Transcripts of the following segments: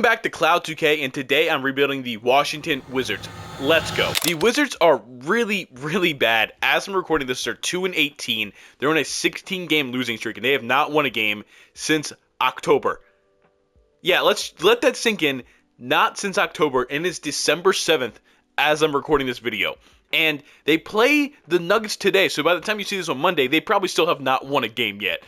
Welcome back to Cloud 2K, and today I'm rebuilding the Washington Wizards. Let's go. The Wizards are really, really bad. As I'm recording this, they're 2-18. They're on a 16-game losing streak, and they have not won a game since October. Yeah, let's let that sink in. Not since October, and it's December 7th as I'm recording this video. And they play the Nuggets today, so by the time you see this on Monday, they probably still have not won a game yet.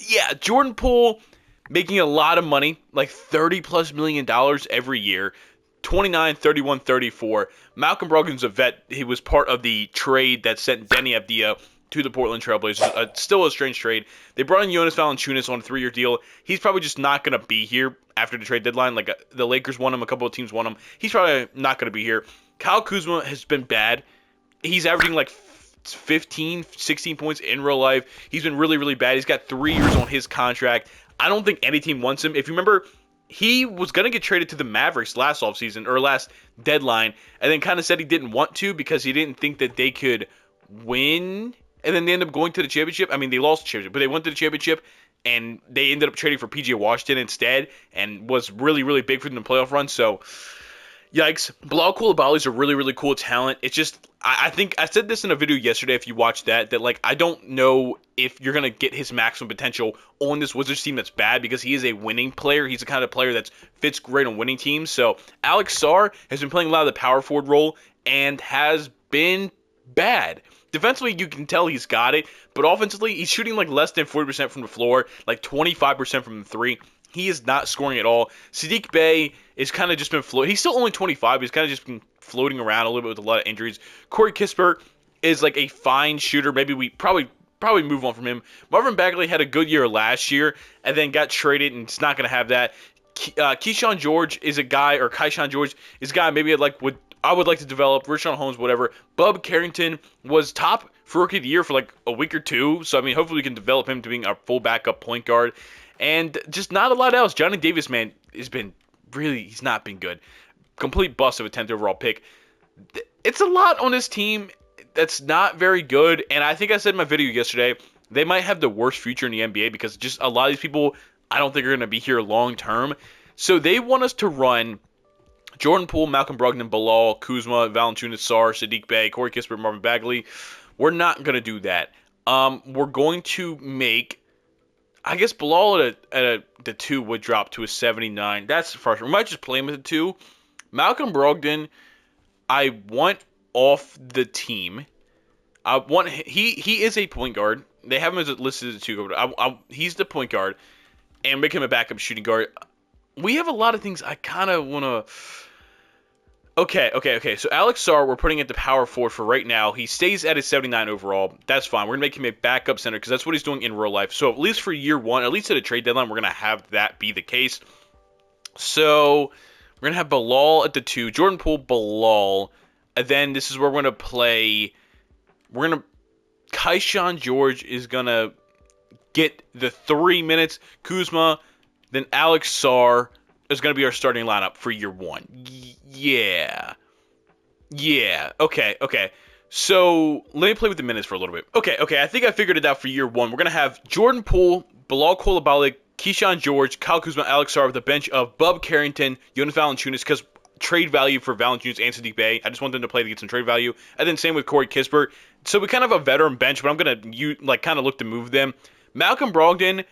Yeah, Jordan Poole making a lot of money, like $30+ million every year. 29, 31, 34. Malcolm Brogdon's a vet. He was part of the trade that sent Deni Avdija to the Portland Trailblazers. Still a strange trade. They brought in Jonas Valanciunas on a 3-year deal. He's probably just not going to be here after the trade deadline. Like the Lakers won him, a couple of teams won him. He's probably not going to be here. Kyle Kuzma has been bad. He's averaging like 15, 16 points in real life. He's been really, really bad. He's got 3 years on his contract. I don't think any team wants him. If you remember, he was going to get traded to the Mavericks last offseason, or last deadline, and then kind of said he didn't want to because he didn't think that they could win. And then they ended up going to the championship. I mean, they lost the championship, but they went to the championship, and they ended up trading for P.J. Washington instead, and was really, really big for them in the playoff run. So, yikes. Bilal Coulibaly is a really, really cool talent. It's just, I think, I said this in a video yesterday if you watched that, like, I don't know if you're going to get his maximum potential on this Wizards team that's bad, because he is a winning player. He's the kind of player that fits great on winning teams. So, Alex Sarr has been playing a lot of the power forward role and has been bad. Defensively, you can tell he's got it, but offensively, he's shooting like less than 40% from the floor, like 25% from the three. He is not scoring at all. Saddiq Bey is kind of just been floating. He's still only 25, but he's kind of just been floating around a little bit with a lot of injuries. Corey Kispert is like a fine shooter. Maybe we probably move on from him. Marvin Bagley had a good year last year and then got traded, and it's not going to have that. Keyshawn George is a guy, or Keyshawn George is a guy maybe I would like to develop. Richaun Holmes, whatever. Bub Carrington was top for Rookie of the Year for like a week or two. So, I mean, hopefully we can develop him to being our full backup point guard. And just not a lot else. Johnny Davis, man, he's not been good. Complete bust of a 10th overall pick. It's a lot on this team that's not very good. And I think I said in my video yesterday, they might have the worst future in the NBA, because just a lot of these people I don't think are going to be here long term. So they want us to run Jordan Poole, Malcolm Brogdon, Bilal, Kuzma, Valanciunas, Sarr, Saddiq Bey, Corey Kispert, Marvin Bagley. We're not going to do that. We're going to make, I guess, Bilal at the 2 would drop to a 79. That's frustrating. We might just play him at the 2. Malcolm Brogdon, I want off the team. He is a point guard. They have him listed as a 2 guard. He's the point guard, and make him a backup shooting guard. We have a lot of things I kind of want to. Okay. So Alex Sarr, we're putting at the power forward for right now. He stays at his 79 overall. That's fine. We're going to make him a backup center, because that's what he's doing in real life. So at least for year 1, at least at a trade deadline, we're going to have that be the case. So we're going to have Bilal at the 2. Jordan Poole, Bilal. And then this is where we're going to play. Keyshawn George is going to get the 3 minutes. Kuzma, then Alex Sarr is going to be our starting lineup for year 1. Yeah. Okay. So let me play with the minutes for a little bit. Okay. I think I figured it out for year 1. We're going to have Jordan Poole, Bilal Coulibaly, Keyshawn George, Kyle Kuzma, Alex Sarr with a bench of Bub Carrington, Jonas Valanciunas, because trade value for Valanciunas and Saddiq Bey. I just want them to play to get some trade value. And then same with Corey Kispert. So we kind of have a veteran bench, but I'm going to kind of look to move them. Malcolm Brogdon,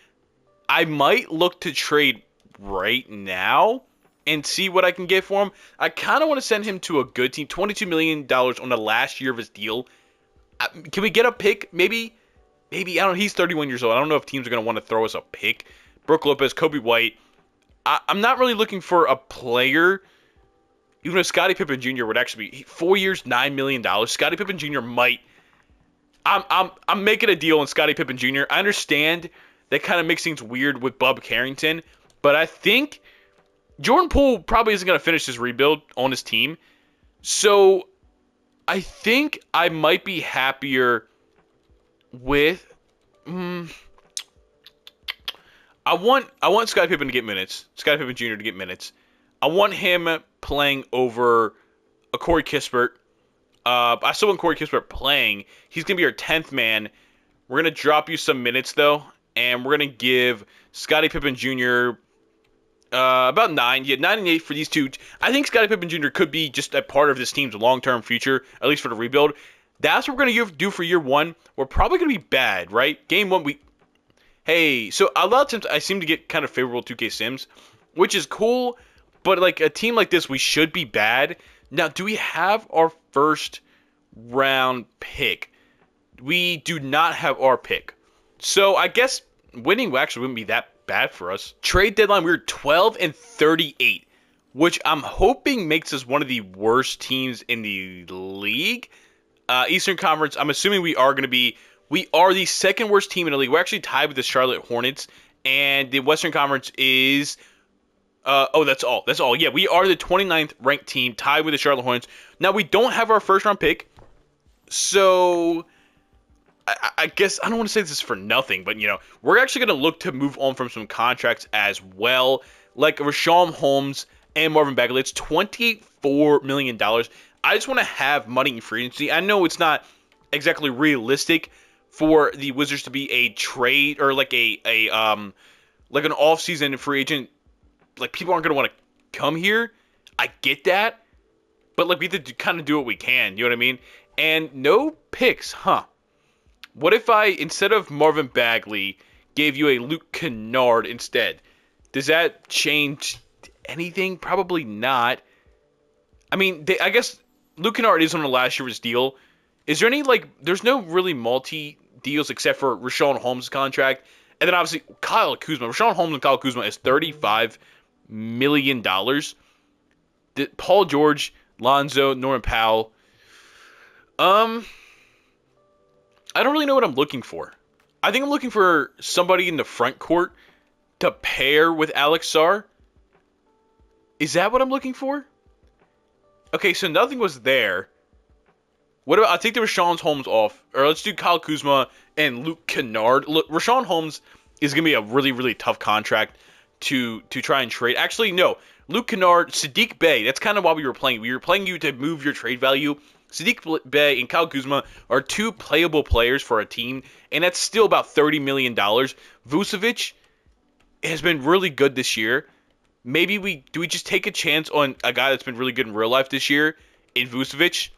I might look to trade right now and see what I can get for him. I kind of want to send him to a good team. $22 million on the last year of his deal. Can we get a pick? Maybe. I don't know. He's 31 years old. I don't know if teams are going to want to throw us a pick. Brook Lopez, Kobe White. I'm not really looking for a player. Even if Scottie Pippen Jr. would actually be 4 years, $9 million. Scottie Pippen Jr. might. I'm making a deal on Scottie Pippen Jr. I understand that kind of makes things weird with Bub Carrington, but I think Jordan Poole probably isn't going to finish his rebuild on his team. So I think I might be happier with. I want Scottie Pippen to get minutes. Scottie Pippen Jr. to get minutes. I want him playing over a Corey Kispert. I still want Corey Kispert playing. He's going to be our 10th man. We're going to drop you some minutes, though, and we're going to give Scottie Pippen Jr. About 9. Yeah, 9 and 8 for these two. I think Scottie Pippen Jr. could be just a part of this team's long-term future, at least for the rebuild. That's what we're going to do for year 1. We're probably going to be bad, right? Game 1, Hey, so a lot of times I seem to get kind of favorable 2K Sims, which is cool, but like a team like this, we should be bad. Now, do we have our first round pick? We do not have our pick. So I guess winning actually wouldn't be that bad for us. Trade deadline, we were 12 and 38, which I'm hoping makes us one of the worst teams in the league. Eastern Conference, I'm assuming we are the second worst team in the league. We're actually tied with the Charlotte Hornets, and the Western Conference is that's all. That's all. Yeah, we are the 29th ranked team, tied with the Charlotte Hornets. Now, we don't have our first round pick, so I guess I don't want to say this is for nothing, but we're actually going to look to move on from some contracts as well, like Richaun Holmes and Marvin Bagley. It's $24 million. I just want to have money in free agency. I know it's not exactly realistic for the Wizards to be a trade or like an off-season free agent. Like, people aren't going to want to come here. I get that, but like we have to kind of do what we can. You know what I mean? And no picks, huh? What if I, instead of Marvin Bagley, gave you a Luke Kennard instead? Does that change anything? Probably not. I mean, I guess Luke Kennard is on the last year's deal. Is there any, there's no really multi-deals except for Richaun Holmes' contract. And then obviously Kyle Kuzma. Richaun Holmes and Kyle Kuzma is $35 million. Paul George, Lonzo, Norman Powell. I don't really know what I'm looking for. I think I'm looking for somebody in the front court to pair with Alex Sarr. Is that what I'm looking for? Okay, so nothing was there. What about, I take the Richaun Holmes off, or let's do Kyle Kuzma and Luke Kennard. Look, Richaun Holmes is going to be a really, really tough contract to try and trade. Actually, no. Luke Kennard, Saddiq Bey, that's kind of why we were playing. We were playing you to move your trade value. Saddiq Bey and Kyle Kuzma are two playable players for a team, and that's still about $30 million. Vucevic has been really good this year. Maybe we just take a chance on a guy that's been really good in real life this year in Vucevic?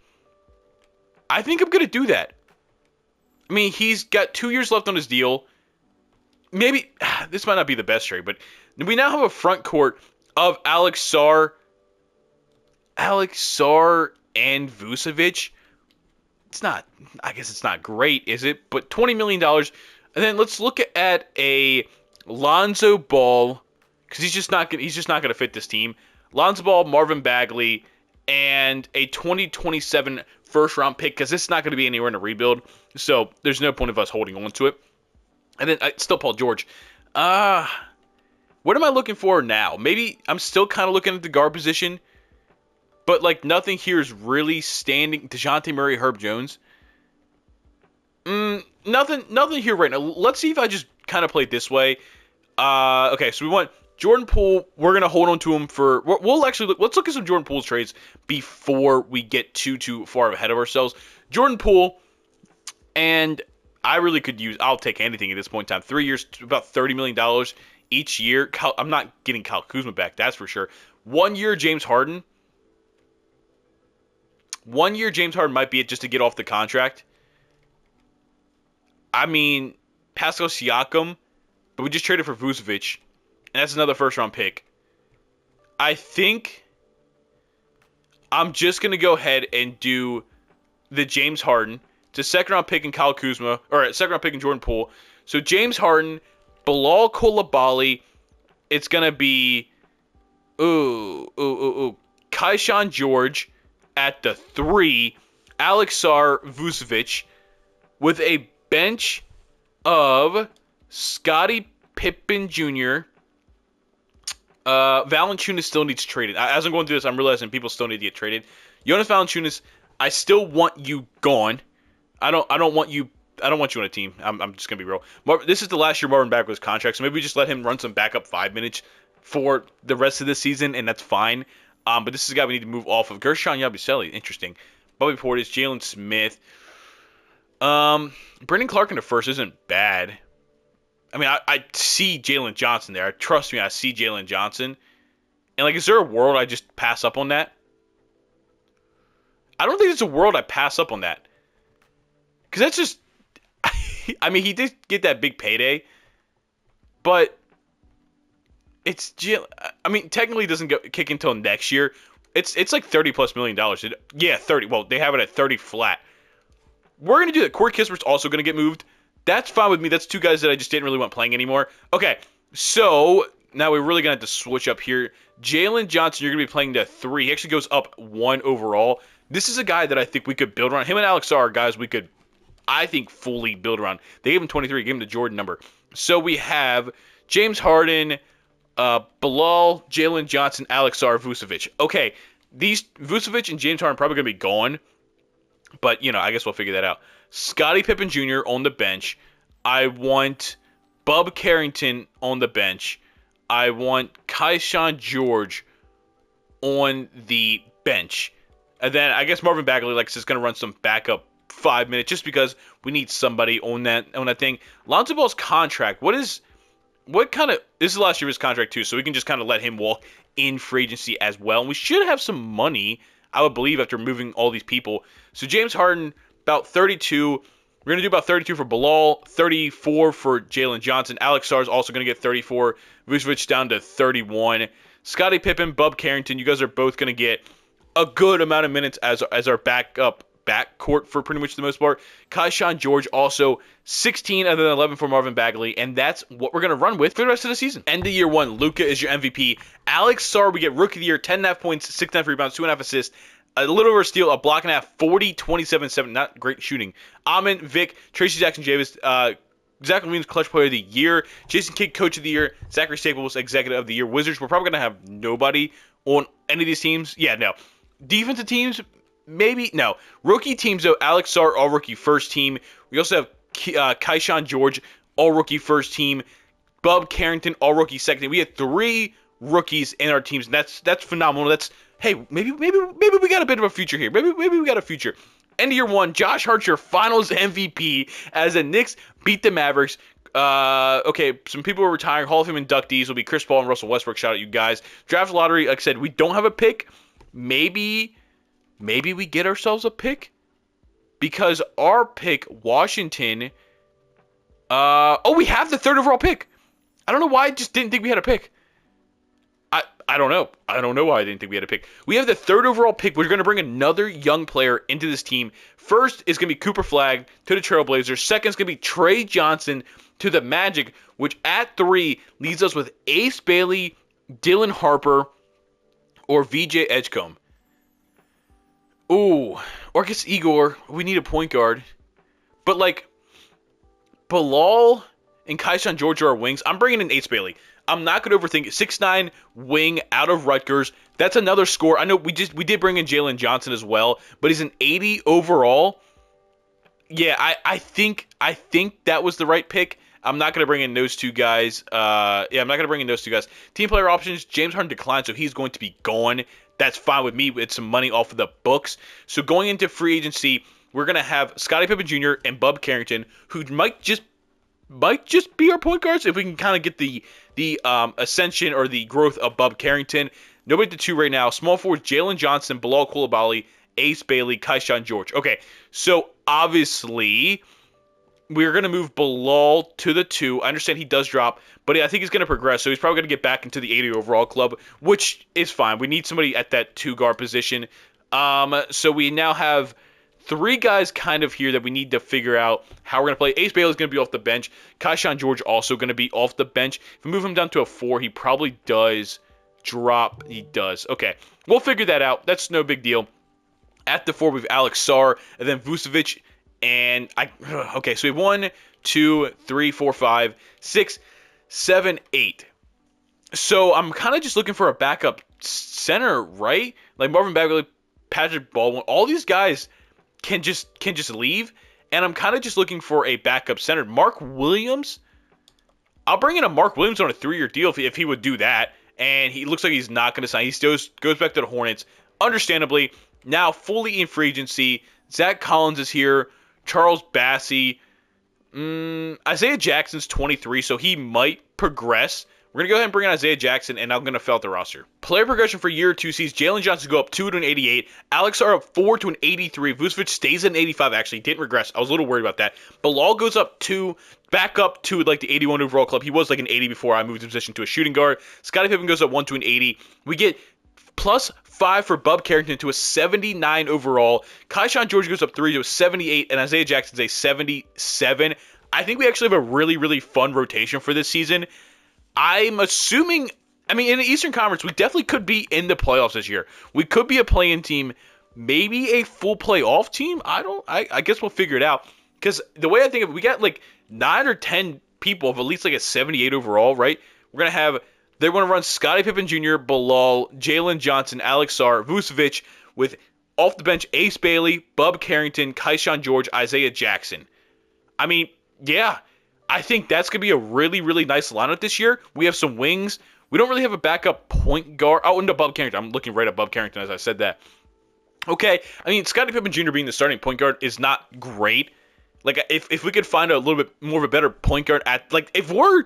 I think I'm going to do that. I mean, he's got 2 years left on his deal. Maybe, this might not be the best trade, but we now have a front court of Alex Sarr and Vucevic. I guess it's not great, is it? But $20 million. And then let's look at a Lonzo Ball, because he's just not going to fit this team. Lonzo Ball, Marvin Bagley, and a 2027 first round pick, because this is not going to be anywhere in a rebuild. So there's no point of us holding on to it. And then still Paul George. What am I looking for now? Maybe I'm still kind of looking at the guard position, but nothing here is really standing. DeJounte Murray, Herb Jones. Nothing here right now. Let's see if I just kind of play it this way. Okay, so we want Jordan Poole. We're gonna hold on to him for. We'll actually let's look at some Jordan Poole's trades before we get too far ahead of ourselves. Jordan Poole, and I really could use. I'll take anything at this point in time. 3 years, about $30 million each year. I'm not getting Kyle Kuzma back, that's for sure. 1 year, James Harden. 1 year, James Harden might be it just to get off the contract. I mean, Pascal Siakam, but we just traded for Vucevic, and that's another first-round pick. I think I'm just going to go ahead and do the James Harden. It's a second-round pick in Kyle Kuzma, or a second-round pick in Jordan Poole. So James Harden, Bilal Coulibaly, it's going to be, Kaishan George at the 3, Alex Sarr, Vucevic, with a bench of Scottie Pippen Jr. Valanciunas still needs traded. As I'm going through this, I'm realizing people still need to get traded. Jonas Valanciunas, I still want you gone. I don't want you on a team. I'm just gonna be real. This is the last year Marvin Bagley's contract, so maybe we just let him run some backup 5 minutes for the rest of the season, and that's fine. But this is a guy we need to move off of. Gershon Yabusele, interesting. Bobby Portis, Jalen Smith. Brandon Clark in the first isn't bad. I mean, I see Jalen Johnson there. Trust me, I see Jalen Johnson. And, like, is there a world I just pass up on that? I don't think there's a world I pass up on that. Because that's just... I mean, he did get that big payday. But it's... I mean, technically it doesn't kick until next year. It's like $30+ million. Yeah, 30. Well, they have it at 30 flat. We're going to do that. Corey Kispert's also going to get moved. That's fine with me. That's two guys that I just didn't really want playing anymore. Okay, so now we're really going to have to switch up here. Jalen Johnson, you're going to be playing to 3. He actually goes up 1 overall. This is a guy that I think we could build around. Him and Alex Sarr are guys we could, I think, fully build around. They gave him 23. Gave him the Jordan number. So we have James Harden, Bilal, Jalen Johnson, Alex Sarr, Vucevic. Okay, these Vucevic and James Harden probably going to be gone. But, you know, I guess we'll figure that out. Scottie Pippen Jr. on the bench. I want Bub Carrington on the bench. I want Kaishan George on the bench. And then I guess Marvin Bagley, like, is going to run some backup 5 minutes just because we need somebody on that thing. Lonzo Ball's contract. This is last year's contract too, so we can just kind of let him walk in free agency as well. And we should have some money, I would believe, after moving all these people. So James Harden, about 32. We're going to do about 32 for Bilal, 34 for Jalen Johnson. Alex Sarr is also going to get 34. Vucevic down to 31. Scottie Pippen, Bub Carrington, you guys are both going to get a good amount of minutes as our backup backcourt for pretty much the most part. Kaishan George also 16 other than 11 for Marvin Bagley, and that's what we're going to run with for the rest of the season. End of year 1, Luka is your MVP. Alex Sarr, we get Rookie of the Year, 10.5 points, 6.5 rebounds, 2.5 assists, a little over a steal, a block and a half, 40, 27, 7. Not great shooting. Amen, Vic, Tracy Jackson-Davis, Zach LaVine's Clutch Player of the Year, Jason Kidd Coach of the Year, Zachary Staples Executive of the Year. Wizards, we're probably going to have nobody on any of these teams. Yeah, no. Defensive teams, maybe. No. Rookie teams, though, Alex Sarr, all-rookie first team. We also have Kaishan George, all-rookie first team. Bub Carrington, all-rookie second team. We had 3 rookies in our teams, and that's phenomenal. That's, hey, maybe we got a bit of a future here. Maybe we got a future. End of year 1, Josh Hart, your finals MVP as the Knicks beat the Mavericks. Okay, some people are retiring. Hall of Fame inductees will be Chris Paul and Russell Westbrook. Shout out you guys. Draft lottery, like I said, we don't have a pick. Maybe we get ourselves a pick because our pick, Washington. We have the 3rd overall pick. I don't know why I just didn't think we had a pick. I don't know. I don't know why I didn't think we had a pick. We have the 3rd overall pick. We're going to bring another young player into this team. First is going to be Cooper Flagg to the Trailblazers. Second is going to be Trey Johnson to the Magic, which at 3 leaves us with Ace Bailey, Dylan Harper, or VJ Edgecombe. Ooh, or I guess Igor. We need a point guard. But, like, Bilal and Kaishan George are our wings. I'm bringing in Ace Bailey. I'm not going to overthink it. 6'9", wing out of Rutgers. That's another score. I know we did bring in Jalen Johnson as well, but he's an 80 overall. Yeah, I think that was the right pick. I'm not going to bring in those two guys. I'm not going to bring in those two guys. Team player options, James Harden declined, so he's going to be gone. That's fine with me. It's some money off of the books. So going into free agency, we're going to have Scottie Pippen Jr. and Bub Carrington, who might just be our point guards if we can kind of get the ascension or the growth of Bub Carrington. Nobody at the 2 right now. Small forward, Jalen Johnson, Bilal Coulibaly, Ace Bailey, Kaishan George. Okay, so obviously we're going to move Bilal to the 2. I understand he does drop, but I think he's going to progress, so he's probably going to get back into the 80 overall club, which is fine. We need somebody at that 2 guard position. So we now have 3 guys kind of here that we need to figure out how we're going to play. Ace Bailey's going to be off the bench. Kaishan George also going to be off the bench. If we move him down to a 4, he probably does drop. He does. Okay, we'll figure that out. That's no big deal. At the 4, we have Alex Sarr, and then Vucevic, and okay, so we have 1, 2, 3, 4, 5, 6, 7, 8. So I'm kind of just looking for a backup center, right? Like Marvin Bagley, Patrick Baldwin, all these guys can just leave, and I'm kind of just looking for a backup center. Mark Williams, I'll bring in a Mark Williams on a 3-year deal if he would do that, and he looks like he's not going to sign. He still goes back to the Hornets, understandably. Now fully in free agency, Zach Collins is here, Charles Bassey, Isaiah Jackson's 23, so he might progress. We're going to go ahead and bring in Isaiah Jackson, and I'm going to fill out the roster. Player progression for year 2 sees Jalen Johnson go up 2 to an 88, Alex Sarr up 4 to an 83, Vucevic stays at an 85, actually, didn't regress. I was a little worried about that. Bilal goes up 2, back up to like the 81 overall club. He was like an 80 before I moved his position to a shooting guard. Scottie Pippen goes up 1 to an 80. We get plus 5 for Bub Carrington to a 79 overall. Kaishan George goes up 3 to a 78, and Isaiah Jackson's a 77. I think we actually have a really, really fun rotation for this season. I'm assuming, I mean, in the Eastern Conference, we definitely could be in the playoffs this year. We could be a play-in team, maybe a full playoff team. I guess we'll figure it out. Because the way I think of it, we got like 9 or 10 people of at least like a 78 overall, right? We're going to have, they're going to run Scottie Pippen Jr., Bilal, Jalen Johnson, Alex Sarr, Vucevic, with off the bench Ace Bailey, Bub Carrington, Kaishan George, Isaiah Jackson. I mean, yeah, I think that's going to be a really, really nice lineup this year. We have some wings. We don't really have a backup point guard. Oh, and Bub Carrington. I'm looking right at Bub Carrington as I said that. Okay, I mean, Scottie Pippen Jr. being the starting point guard is not great. Like, if we could find a little bit more of a better point guard at, like, if we're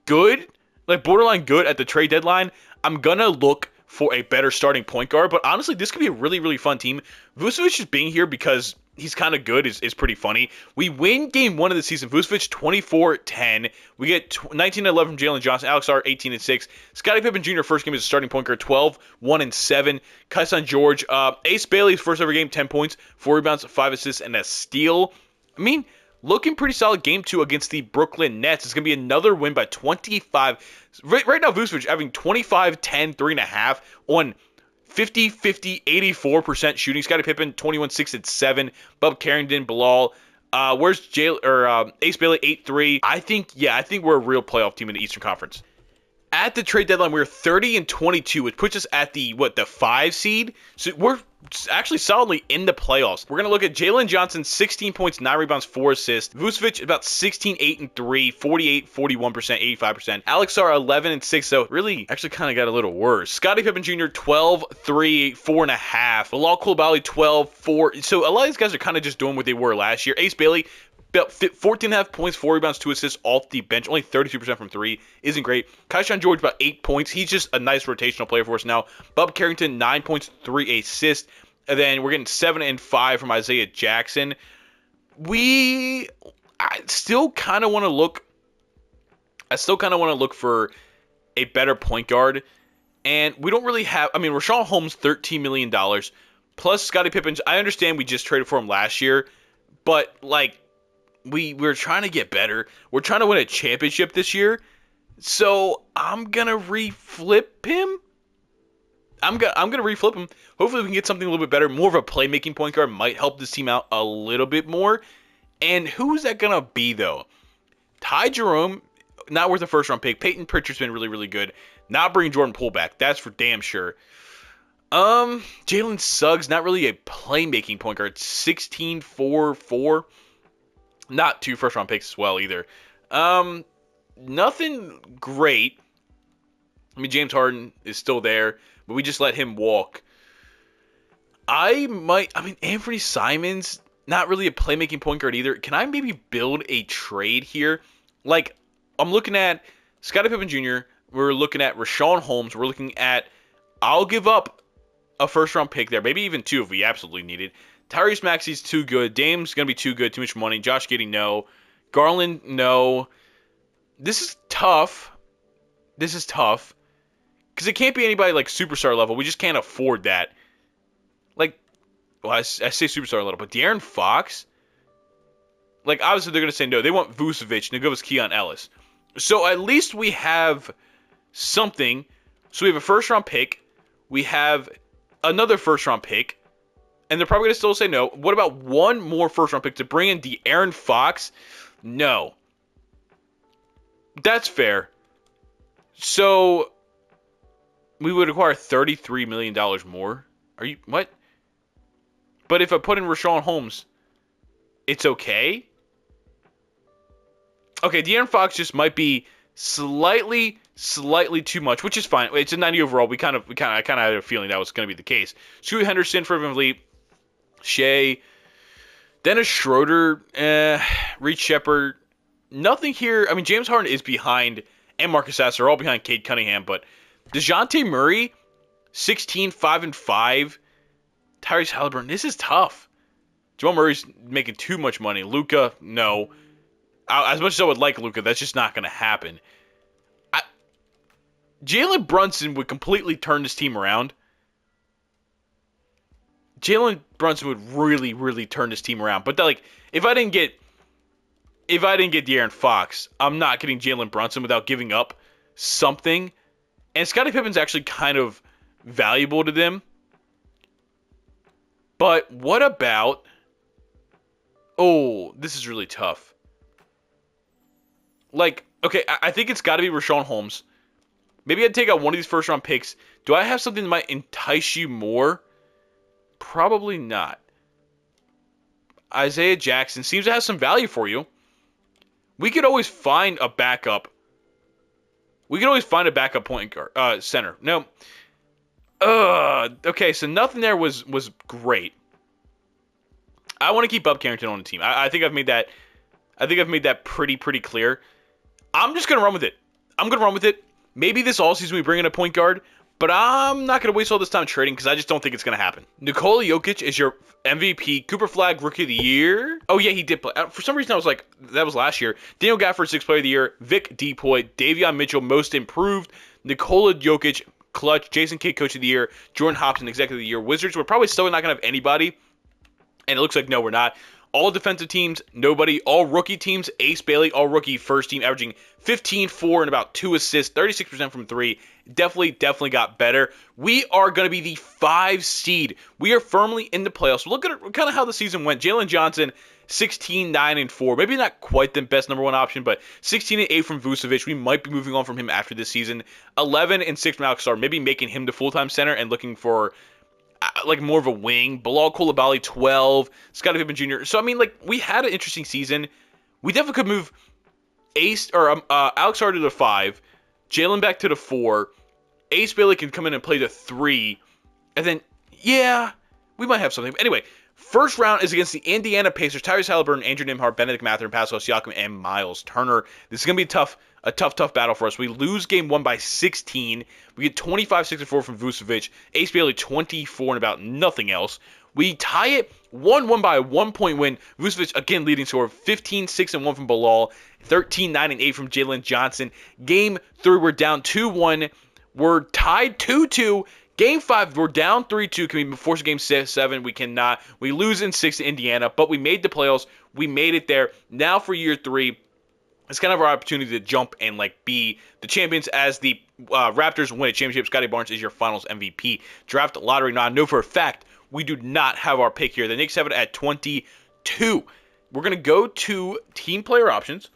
good, like, borderline good at the trade deadline, I'm going to look for a better starting point guard. But honestly, this could be a really, really fun team. Vucevic just being here because he's kind of good is pretty funny. We win game 1 of the season. Vucevic 24-10. We get 19-11 from Jalen Johnson. Alex Sarr 18-6. Scottie Pippen Jr. first game as a starting point guard 12-1-7. Kaishan George. Ace Bailey's first ever game 10 points, 4 rebounds, 5 assists, and a steal. I mean, looking pretty solid game 2 against the Brooklyn Nets. It's going to be another win by 25. Right now, Vucevic having 25, 10, 3.5 on 50, 84% shooting. Scottie Pippen, 21, 6 and 7. Bub Carrington, Bilal. Where's Ace Bailey, 8-3. I think we're a real playoff team in the Eastern Conference. At the trade deadline, we were 30-22, which puts us at the 5 seed. So we're actually solidly in the playoffs. We're going to look at Jalen Johnson, 16 points, 9 rebounds, 4 assists. Vucevic, about 16, 8 and 3, 48, 41%, 85%. Alex Sarr, 11 and 6, so really actually kind of got a little worse. Scottie Pippen Jr., 12, 3, 4.5. Bilal Coulibaly, 12, 4. So a lot of these guys are kind of just doing what they were last year. Ace Bailey, about 14.5 points, 4 rebounds, 2 assists off the bench. Only 32% from 3. Isn't great. Kaishan George, about 8 points. He's just a nice rotational player for us now. Bub Carrington, 9 points, 3 assists. And then we're getting 7 and 5 from Isaiah Jackson. I still kind of want to look for a better point guard. And we don't really have, I mean, Richaun Holmes, $13 million. Plus Scottie Pippen. I understand we just traded for him last year. But, like, we're trying to get better. We're trying to win a championship this year. So I'm gonna reflip him. I'm gonna reflip him. Hopefully we can get something a little bit better. More of a playmaking point guard might help this team out a little bit more. And who's that gonna be though? Ty Jerome, not worth a first round pick. Peyton Pritchard's been really, really good. Not bringing Jordan Poole back. That's for damn sure. Jalen Suggs, not really a playmaking point guard. 16, 4, 4. Not 2 first round picks as well either. Nothing great. I mean, James Harden is still there, but we just let him walk. Anthony Simons, not really a playmaking point guard either. Can I maybe build a trade here? Like, I'm looking at Scottie Pippen Jr., we're looking at Richaun Holmes, we're looking at, I'll give up a first round pick there, maybe even 2 if we absolutely need it. Tyrese Maxey's too good. Dame's going to be too good, too much money. Josh Giddey, no. Garland, no. This is tough. Because it can't be anybody like superstar level. We just can't afford that. Like, well, I say superstar level, but De'Aaron Fox? Like, obviously they're going to say no. They want Vucevic, and they go with Keon Ellis. So at least we have something. So we have a first-round pick. We have another first-round pick. And they're probably going to still say no. What about one more first-round pick to bring in De'Aaron Fox? No. That's fair. So, we would acquire $33 million more. Are you, what? But if I put in Richaun Holmes, it's okay? Okay, De'Aaron Fox just might be slightly too much, which is fine. It's a 90 overall. I kind of had a feeling that was going to be the case. Scoot Henderson for VanVleet. Shea, Dennis Schroeder, Reed Shepard. Nothing here. I mean, James Harden is behind and Marcus Sasser are all behind Cade Cunningham. But DeJounte Murray, 16, 5, and 5. Tyrese Halliburton, this is tough. Jamal Murray's making too much money. Luka, no. As much as I would like Luka, that's just not going to happen. Jalen Brunson would completely turn this team around. Jalen Brunson would really, really turn this team around. But like, if I didn't get De'Aaron Fox, I'm not getting Jalen Brunson without giving up something. And Scottie Pippen's actually kind of valuable to them. But what about... Oh, this is really tough. Like, okay, I think it's got to be Richaun Holmes. Maybe I'd take out one of these first-round picks. Do I have something that might entice you more? Probably not. Isaiah Jackson seems to have some value for you. We could always find a backup. We could always find a backup point guard, center. No. Okay, so nothing there was great. I want to keep Bub Carrington on the team. I think I've made that. I think I've made that pretty clear. I'm just gonna run with it. Maybe this offseason we bring in a point guard, but I'm not going to waste all this time trading because I just don't think it's going to happen. Nikola Jokic is your MVP. Cooper Flag, Rookie of the Year. Oh, yeah, he did play. For some reason, I was like, that was last year. Daniel Gafford, 6th Player of the Year. Vic Depoy. Davion Mitchell, Most Improved. Nikola Jokic, Clutch. Jason Kidd, Coach of the Year. Jordan Hobson, Executive of the Year. Wizards, we're probably still not going to have anybody. And it looks like, no, we're not. All defensive teams, nobody. All rookie teams, Ace Bailey, all rookie first team, averaging 15, 4, and about 2 assists, 36% from 3. Definitely got better. We are going to be the 5 seed. We are firmly in the playoffs. Look at kind of how the season went. Jalen Johnson, 16, 9, and 4. Maybe not quite the best number 1 option, but 16 and 8 from Vucevic. We might be moving on from him after this season. 11 and 6 from Alex Sarr. Maybe making him the full-time center and looking for like more of a wing. Bilal Coulibaly, 12. Scottie Pippen Jr. So, I mean, like, we had an interesting season. We definitely could move Alex Sarr to the 5, Jalen back to the 4. Ace Bailey can come in and play the 3. And then, yeah, we might have something. Anyway, first round is against the Indiana Pacers. Tyrese Halliburton, Andrew Nembhard, Benedict Mathurin, Pascal Siakam, and Miles Turner. This is going to be a tough battle for us. We lose game 1 by 16. We get 25, 6, and 4 from Vucevic. Ace Bailey, 24 and about nothing else. We tie it 1-1 by a 1-point win. Vucevic, again, leading scorer. 15, 6, and 1 from Bilal. 13, 9, and 8 from Jalen Johnson. Game 3, we're down 2-1. We're tied 2-2. Game 5, we're down 3-2. Can we force a game 7? We cannot. We lose in 6 to Indiana, but we made the playoffs. We made it there. Now for year 3. It's kind of our opportunity to jump and like be the champions as the Raptors win a championship. Scottie Barnes is your finals MVP. Draft lottery. Now, I know for a fact we do not have our pick here. The Knicks have it at 22. We're going to go to team player options,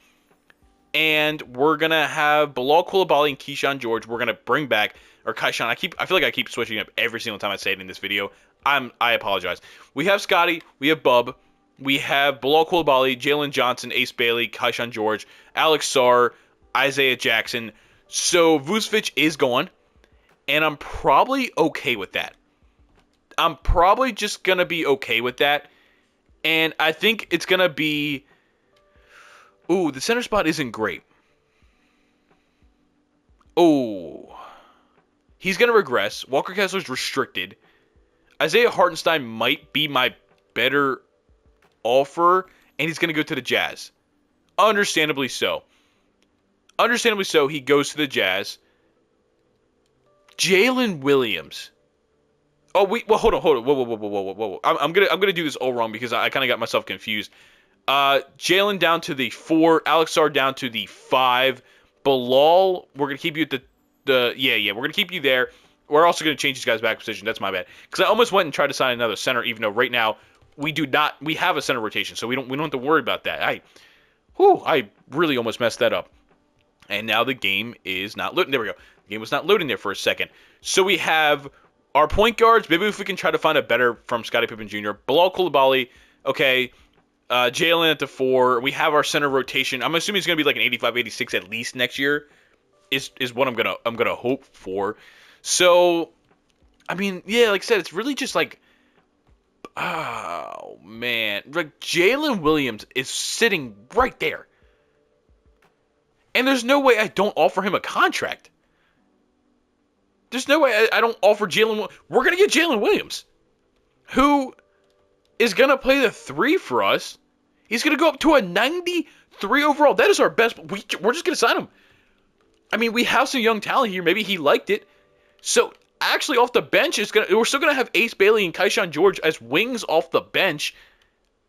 and we're going to have Bilal Coulibaly and Keyshawn George. We're going to bring back, or Keyshawn. I feel like I keep switching up every single time I say it in this video. I apologize. We have Scotty. We have Bub. We have Bilal Coulibaly, Jalen Johnson, Ace Bailey, Keyshawn George, Alex Sarr, Isaiah Jackson. So Vucevic is gone, and I'm probably okay with that. I'm probably just going to be okay with that. And I think it's going to be... Ooh, the center spot isn't great. Oh. He's going to regress. Walker Kessler's restricted. Isaiah Hartenstein might be my better offer, and he's going to go to the Jazz. Understandably so. He goes to the Jazz. Jalen Williams. Oh, hold on. Whoa. I'm gonna do this all wrong because I kind of got myself confused. Jalen down to the 4, Alex Sarr down to the 5. Bilal, we're gonna keep you at we're gonna keep you there. We're also gonna change these guys back position. That's my bad. Because I almost went and tried to sign another center, even though right now we have a center rotation, so we don't have to worry about that. I really almost messed that up. And now the game is not loading. There we go. The game was not loading there for a second. So we have our point guards. Maybe if we can try to find a better from Scottie Pippen Jr. Bilal Coulibaly. Okay. Jalen at the 4. We have our center rotation. I'm assuming it's going to be like an 85, 86 at least next year. Is what I'm gonna hope for. So, I mean, yeah, like I said, it's really just like, oh man, like Jalen Williams is sitting right there. And there's no way I don't offer him a contract. There's no way I don't offer Jalen. We're going to get Jalen Williams, who is going to play the 3 for us. He's going to go up to a 93 overall. That is our best. We're just going to sign him. I mean, we have some young talent here. Maybe he liked it. So, actually, off the bench, we're still going to have Ace Bailey and Kaishan George as wings off the bench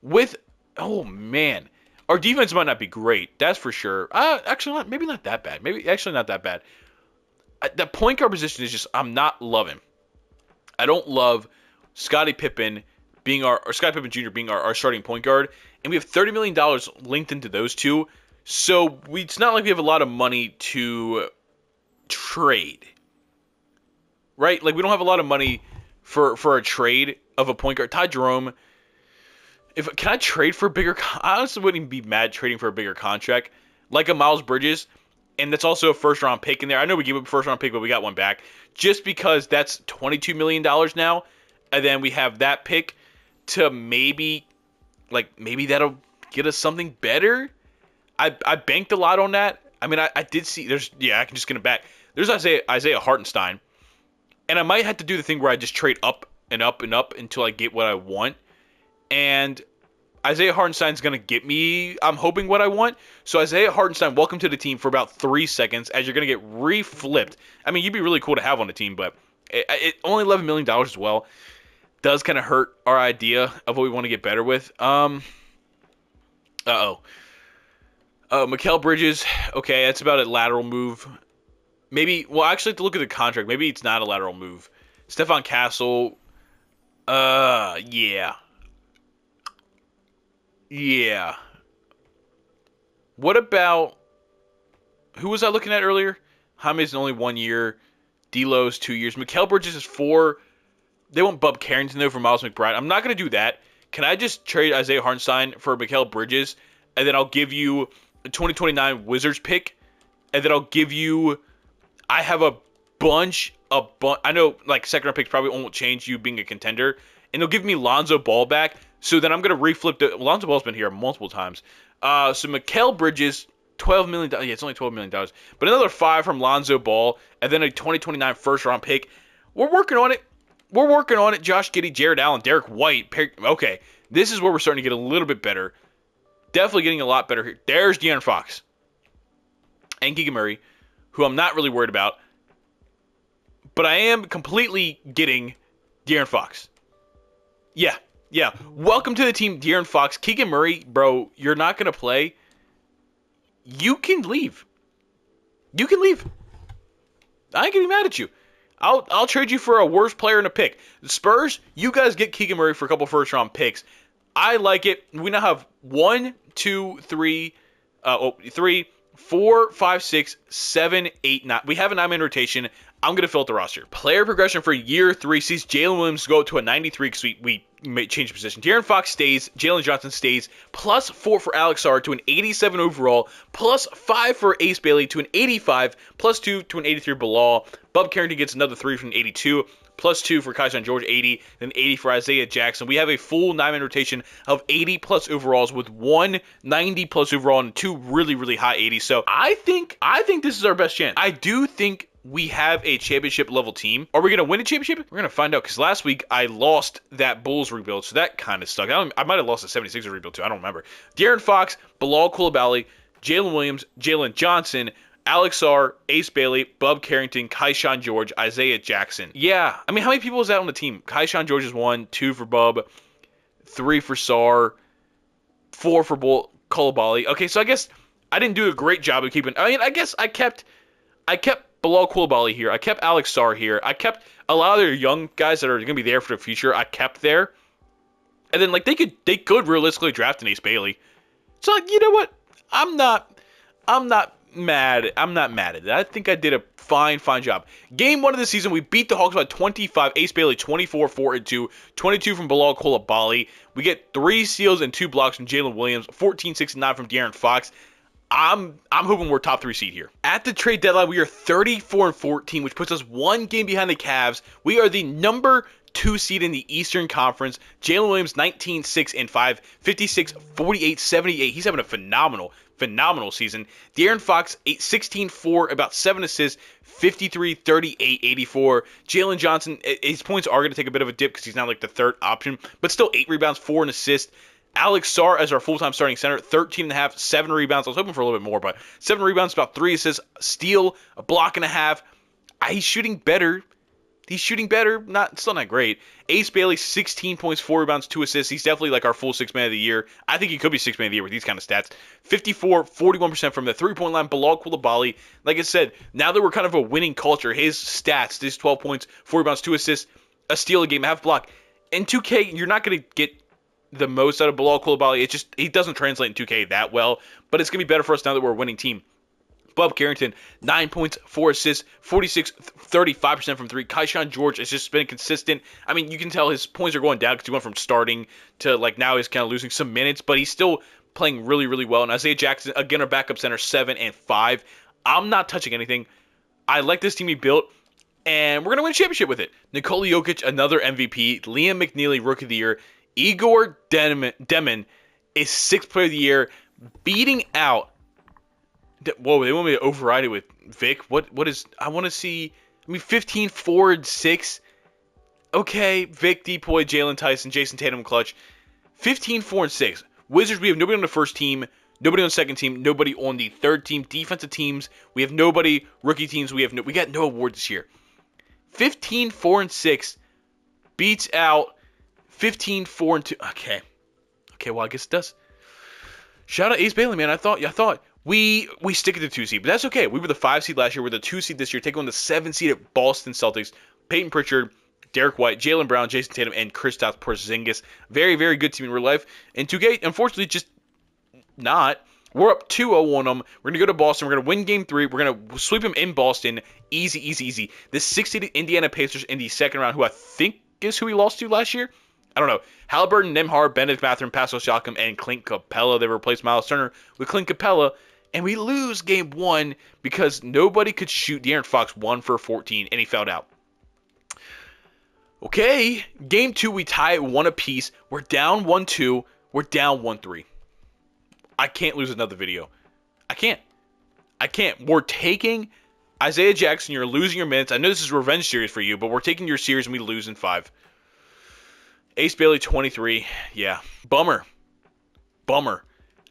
with, oh, man. Our defense might not be great. That's for sure. Actually, maybe not that bad. Actually not that bad. The point guard position is just, I'm not loving. I don't love Scottie Pippen being or Scottie Pippen Jr. being our starting point guard. And we have $30 million linked into those two. So it's not like we have a lot of money to trade. Right? Like, we don't have a lot of money for a trade of a point guard. Ty Jerome, can I trade for a bigger... I honestly wouldn't even be mad trading for a bigger contract. Like a Miles Bridges. And that's also a first-round pick in there. I know we gave up a first-round pick, but we got one back. Just because that's $22 million now. And then we have that pick to maybe that'll get us something better. I banked a lot on that. I mean, I did see... I can just get it back. There's Isaiah Hartenstein. And I might have to do the thing where I just trade up and up and up until I get what I want. And Isaiah Hartenstein's going to get me, I'm hoping, what I want. So Isaiah Hartenstein, welcome to the team for about 3 seconds as you're going to get re-flipped. I mean, you'd be really cool to have on the team, but only $11 million as well does kind of hurt our idea of what we want to get better with. Mikal Bridges, okay, that's about a lateral move. Maybe, well, actually, to look at the contract, maybe it's not a lateral move. Stephon Castle, yeah. Yeah. What about, who was I looking at earlier? Jaime's only 1 year. D'Lo's 2 years. Mikal Bridges is 4. They want Bub Carrington, though, for Miles McBride. I'm not going to do that. Can I just trade Isaiah Hartenstein for Mikal Bridges, and then I'll give you a 2029 Wizards pick, and then I'll give you, I have a bunch, I know, like, second-round picks probably won't change you being a contender, and they'll give me Lonzo Ball back. So then I'm going to reflip Lonzo Ball's been here multiple times. So Mikal Bridges, $12 million. Yeah, it's only $12 million. But another 5 from Lonzo Ball, and then a 2029 first-round pick. We're working on it. Josh Giddey, Jared Allen, Derek White. Okay, this is where we're starting to get a little bit better. Definitely getting a lot better here. There's De'Aaron Fox. And Keegan Murray, who I'm not really worried about. But I am completely getting De'Aaron Fox. Yeah. Welcome to the team, De'Aaron Fox. Keegan Murray, bro, you're not going to play. You can leave. I ain't going to be mad at you. I'll trade you for a worse player and a pick. The Spurs, you guys get Keegan Murray for a couple first-round picks. I like it. We now have 3, 4, 5, 6, 7, 8, 9. We have a 9-man rotation. I'm going to fill out the roster. Player progression for year 3 sees Jalen Williams go to a 93 because we may change position. De'Aaron Fox stays. Jalen Johnson stays. Plus 4 for Alex Sarr to an 87 overall. Plus 5 for Ace Bailey to an 85. Plus 2 to an 83 Bilal. Bub Carrington gets another 3 from an 82. Plus 2 for Kaishan George, 80. Then 80 for Isaiah Jackson. We have a full 9-man rotation of 80-plus overalls with 1 90-plus overall and 2 really, really high 80s. So I think this is our best chance. I do think we have a championship-level team. Are we going to win a championship? We're going to find out, because last week I lost that Bulls rebuild, so that kind of stuck. I might have lost the 76ers rebuild, too. I don't remember. De'Aaron Fox, Bilal Coulibaly, Jalen Williams, Jalen Johnson, Alex Sarr, Ace Bailey, Bub Carrington, Kaishan George, Isaiah Jackson. Yeah, I mean, how many people is that on the team? Kaishan George is 1, 2 for Bub, 3 for Sarr, 4 for Coulibaly. Okay, so I guess I didn't do a great job of keeping... I mean, I guess I kept Bilal Coulibaly here. I kept Alex Sarr here. I kept a lot of their young guys that are going to be there for the future. I kept there. And then, like, they could realistically draft an Ace Bailey. So, like, you know what? I'm not mad. I'm not mad at it. I think I did a fine job. Game 1 of the season, we beat the Hawks by 25. Ace Bailey, 24, 4 and 2. 22 from Bilal Coulibaly. We get 3 steals and 2 blocks from Jalen Williams. 14, 6 and 9 from De'Aaron Fox. I'm hoping we're top 3 seed here. At the trade deadline, we are 34 and 14, which puts us 1 game behind the Cavs. We are the number 2 seed in the Eastern Conference. Jalen Williams, 19, 6 and 5, 56, 48, 78. He's having a phenomenal phenomenal season. De'Aaron Fox, 16-4, about 7 assists, 53, 38, 84. Jalen Johnson, his points are going to take a bit of a dip because he's not like the third option, but still 8 rebounds, 4 and assist. Alex Sarr as our full-time starting center, 13.5, 7 rebounds. I was hoping for a little bit more, but 7 rebounds, about 3 assists, steal, a block and a half. He's shooting better. Still not great. Ace Bailey, 16 points, 4 rebounds, 2 assists. He's definitely like our full 6 man of the year. I think he could be 6 man of the year with these kind of stats. 54, 41% from the 3-point line. Bilal Coulibaly, like I said, now that we're kind of a winning culture, his stats, this 12 points, 4 rebounds, 2 assists, a steal a game, a half block. In 2K, you're not going to get the most out of Bilal Coulibaly. He doesn't translate in 2K that well, but it's going to be better for us now that we're a winning team. Bob Carrington, 9 points, 4 assists, 46, 35% from 3. Kaishan George has just been consistent. I mean, you can tell his points are going down because he went from starting to like now he's kind of losing some minutes, but he's still playing really, really well. And Isaiah Jackson, again, our backup center, 7 and 5. I'm not touching anything. I like this team he built, and we're going to win a championship with it. Nikola Jokic, another MVP. Liam McNeely, Rookie of the Year. Igor Demon is 6th Player of the Year, beating out. Whoa, they want me to override it with Vic? What is... I want to see... 15, 4, and 6. Okay, Vic, Depoy, Jalen Tyson, Jason Tatum, clutch. 15, 4, and 6. Wizards, we have nobody on the first team, nobody on the second team, nobody on the third team. Defensive teams, we have nobody. Rookie teams, we got no award this year. 15, 4, and 6 beats out 15, 4, and 2. Okay, well, I guess it does. Shout out Ace Bailey, man. I thought we stick at the 2 seed, but that's okay. We were the 5 seed last year. We're the 2 seed this year, taking on the 7 seed at Boston Celtics. Peyton Pritchard, Derek White, Jaylen Brown, Jason Tatum, and Kristaps Porzingis. Very, very good team in real life. And 2K, unfortunately, just not. We're up 2-0 on them. We're going to go to Boston. We're going to win Game 3. We're going to sweep them in Boston. Easy, easy, easy. The 6-seed Indiana Pacers in the second round, who I think is who we lost to last year. I don't know. Halliburton, Nembhard, Bennett Mathurin, Pascal Siakam, and Clint Capella. They replaced Miles Turner with Clint Capella. And we lose Game 1 because nobody could shoot. De'Aaron Fox 1 for 14, and he fouled out. Okay, Game 2, we tie at 1 apiece. We're down 1-2. We're down 1-3. I can't lose another video. I can't. We're taking Isaiah Jackson. You're losing your minutes. I know this is a revenge series for you, but we're taking your series and we lose in 5. Ace Bailey, 23. Yeah. Bummer.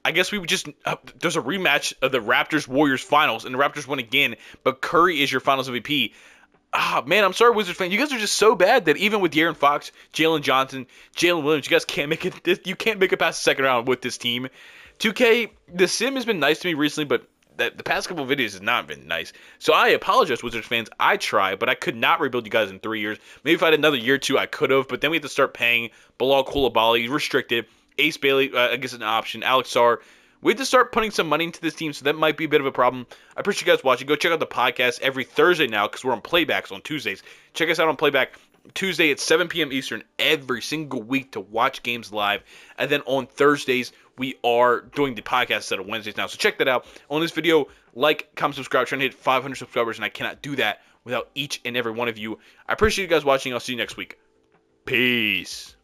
I guess we would just... there's a rematch of the Raptors-Warriors finals, and the Raptors win again, but Curry is your finals MVP. Man, I'm sorry, Wizards fans. You guys are just so bad that even with De'Aaron Fox, Jalen Johnson, Jalen Williams, you guys can't make it. You can't make it past the second round with this team. 2K, the sim has been nice to me recently, but the past couple of videos has not been nice. So I apologize, Wizards fans. I tried, but I could not rebuild you guys in 3 years. Maybe if I had another year or two, I could have, but then we have to start paying Bilal Coulibaly, restricted. Ace Bailey, I guess an option. Alex Sarr. We have to start putting some money into this team, so that might be a bit of a problem. I appreciate you guys watching. Go check out the podcast every Thursday now because we're on playbacks on Tuesdays. Check us out on playback Tuesday at 7 p.m. Eastern every single week to watch games live. And then on Thursdays, we are doing the podcast instead of Wednesdays now. So check that out. On this video, like, comment, subscribe. Trying to hit 500 subscribers, and I cannot do that without each and every one of you. I appreciate you guys watching. I'll see you next week. Peace.